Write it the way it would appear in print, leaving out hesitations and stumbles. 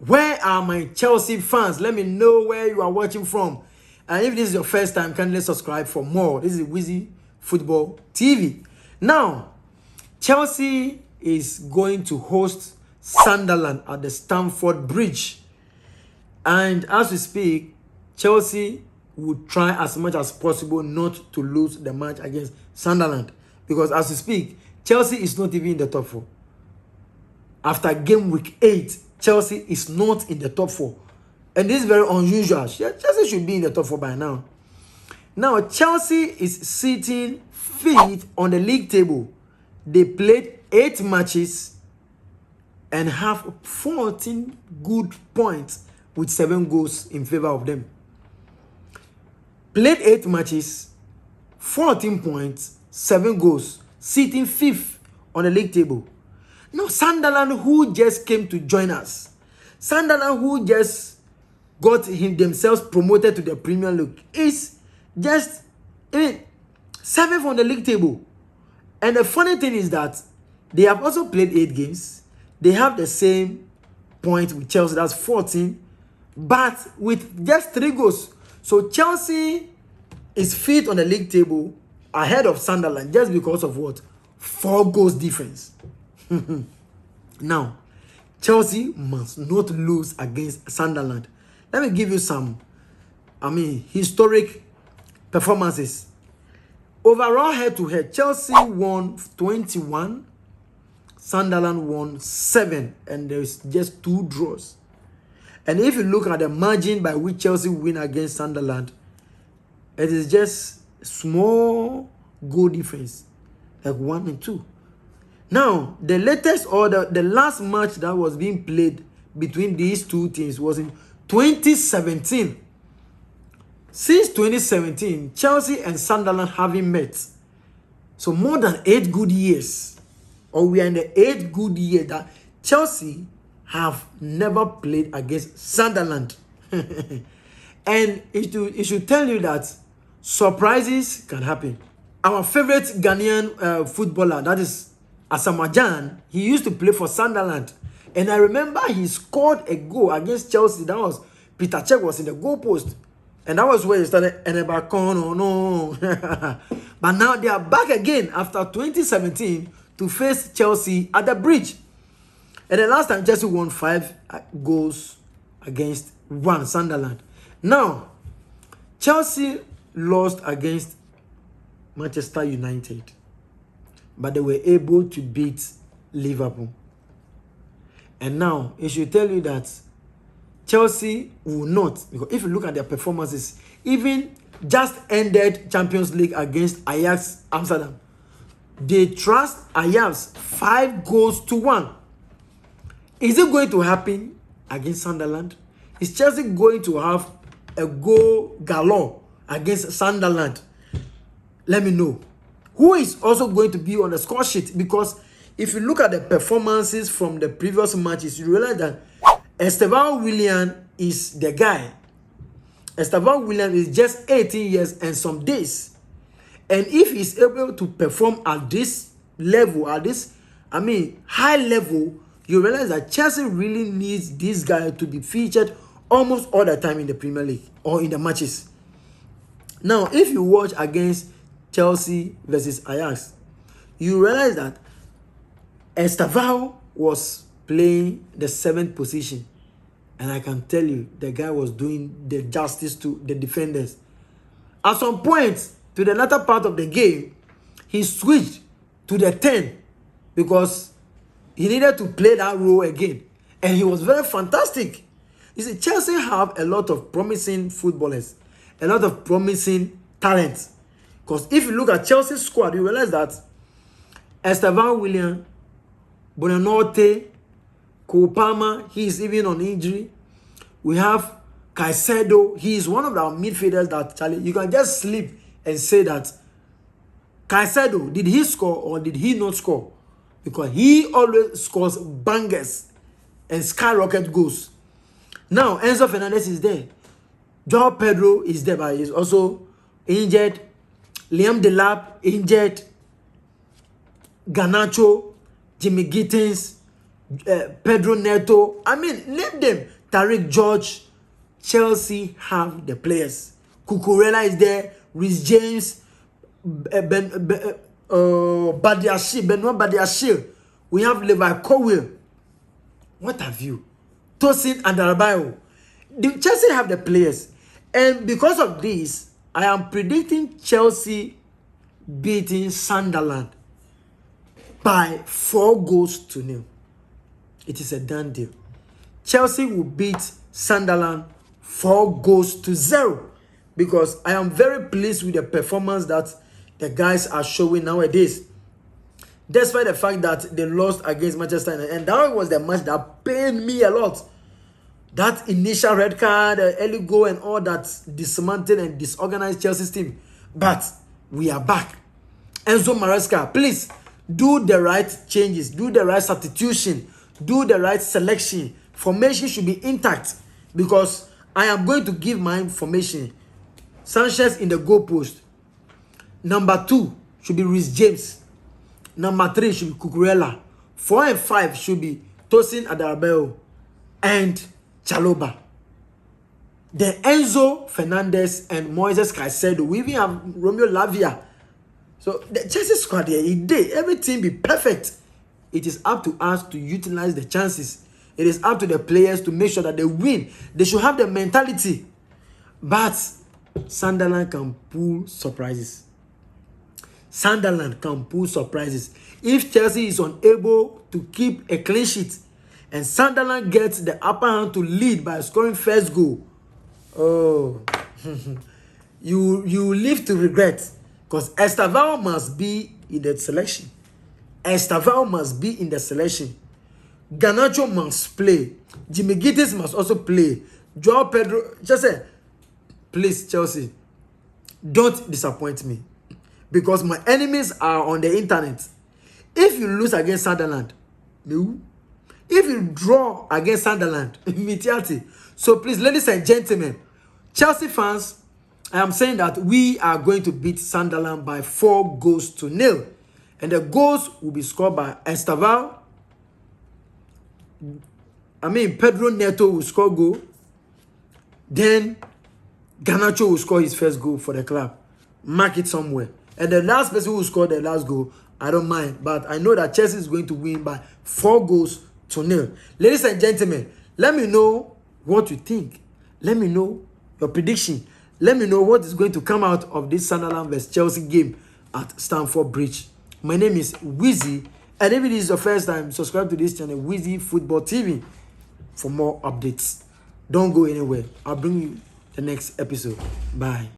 Where are my Chelsea fans? Let me know where you are watching from. And if this is your first time, kindly subscribe for more. This is Wizzy Football TV. Now, Chelsea is going to host Sunderland at the Stamford Bridge. And as we speak, Chelsea would try as much as possible not to lose the match against Sunderland. Because as we speak, Chelsea is not even in the top 4. After game week 8, Chelsea is not in the top 4. And this is very unusual. Chelsea should be in the top 4 by now. Now, Chelsea is sitting 5th on the league table. They played 8 matches and have 14 good points with 7 goals in favor of them. Played 8 matches, 14 points, 7 goals, sitting 5th on the league table. Now, Sunderland, who just came to join us, Sunderland, who just got themselves promoted to the Premier League, is just 7th on the league table. And the funny thing is that they have also played 8 games. They have the same point with Chelsea, that's 14, but with just 3 goals. So Chelsea is 5th on the league table ahead of Sunderland just because of what? 4 goals difference. Now, Chelsea must not lose against Sunderland. Let me give you some, historic performances. Overall, head-to-head, Chelsea won 21, Sunderland won 7, and there's just 2 draws. And if you look at the margin by which Chelsea win against Sunderland, it is just small goal difference, like 1 and 2. Now, the latest or the last match that was being played between these two teams was in 2017. Since 2017, Chelsea and Sunderland haven't met. So more than 8 good years, or we are in the 8th good year that Chelsea have never played against Sunderland. And it should tell you that surprises can happen. Our favorite Ghanaian footballer, that is Asamajan, he used to play for Sunderland. And I remember he scored a goal against Chelsea. That was Peter Cech was in the goalpost. And that was where he started, no. But now they are back again after 2017 to face Chelsea at the bridge. And the last time Chelsea won 5 goals against 1 Sunderland. Now, Chelsea lost against Manchester United, but they were able to beat Liverpool. And now, it should tell you that Chelsea will not, because if you look at their performances, even just ended Champions League against Ajax Amsterdam, they trust Ajax 5 goals to 1. Is it going to happen against Sunderland? Is Chelsea going to have a goal galore against Sunderland? Let me know. Who is also going to be on the score sheet? Because if you look at the performances from the previous matches, you realize that Esteban Willian is the guy. Esteban Willian is just 18 years and some days. And if he's able to perform at this level, high level, you realize that Chelsea really needs this guy to be featured almost all the time in the Premier League or in the matches. Now, if you watch against Chelsea versus Ajax, you realize that Estevao was playing the 7th position. And I can tell you, the guy was doing the justice to the defenders. At some point, to the latter part of the game, he switched to the 10 because he needed to play that role again. And he was very fantastic. You see, Chelsea have a lot of promising footballers, a lot of promising talent. Because if you look at Chelsea's squad, you realize that Esteban Willian, Bonanote, Kopama, he is even on injury. We have Caicedo. He is one of our midfielders that, Charlie, you can just sleep and say that Caicedo, did he score or did he not score? Because he always scores bangers and skyrocket goals. Now, Enzo Fernandez is there. Joao Pedro is there, but he's also injured. Liam Delap injured. Garnacho, Jimmy Gittins, Pedro Neto. I mean, name them. Tariq George. Chelsea have the players. Cucurella is there. Rhys James. Benoit Badiashile. We have Levi Colwill. What have you? Tosin Adarabioyo. The Chelsea have the players. And because of this, I am predicting Chelsea beating Sunderland by 4-0. It is a done deal. Chelsea will beat Sunderland 4-0 because I am very pleased with the performance that the guys are showing nowadays. Despite the fact that they lost against Manchester United, and that was the match that pained me a lot. That initial red card, early goal, and all that dismantled and disorganized Chelsea's team. But we are back. Enzo Maresca, please do the right changes, do the right substitution, do the right selection. Formation should be intact because I am going to give my formation. Sanchez in the goalpost. Number 2 should be Rhys James. Number 3 should be Cucurella. 4 and 5 should be Tosin Adarabioyo and Chalobah. Then Enzo Fernandez and Moises Caicedo. We even have Romeo Lavia. So the Chelsea squad here, it did everything be perfect. It is up to us to utilize the chances. It is up to the players to make sure that they win. They should have the mentality. But Sunderland can pull surprises. Sunderland can pull surprises. If Chelsea is unable to keep a clean sheet and Sunderland gets the upper hand to lead by scoring first goal, oh, you live to regret. Because Estevao must be in the selection. Estevao must be in the selection. Garnacho must play. Jimmy Gittes must also play. Joao Pedro, just say, please, Chelsea, don't disappoint me. Because my enemies are on the internet. If you lose against Sunderland, no. If you draw against Sunderland, so please, ladies and gentlemen, Chelsea fans, I am saying that we are going to beat Sunderland by 4-0. And the goals will be scored by Estevao. Pedro Neto will score goal. Then Garnacho will score his first goal for the club. Mark it somewhere. And the last person who will score the last goal, I don't mind. But I know that Chelsea is going to win by 4-0. Ladies and gentlemen, let me know what you think. Let me know your prediction. Let me know what is going to come out of this Sunderland vs Chelsea game at Stamford Bridge. My name is Wizzy, and if it is your first time, subscribe to this channel, Wizzy Football TV, for more updates. Don't go anywhere. I'll bring you the next episode. Bye.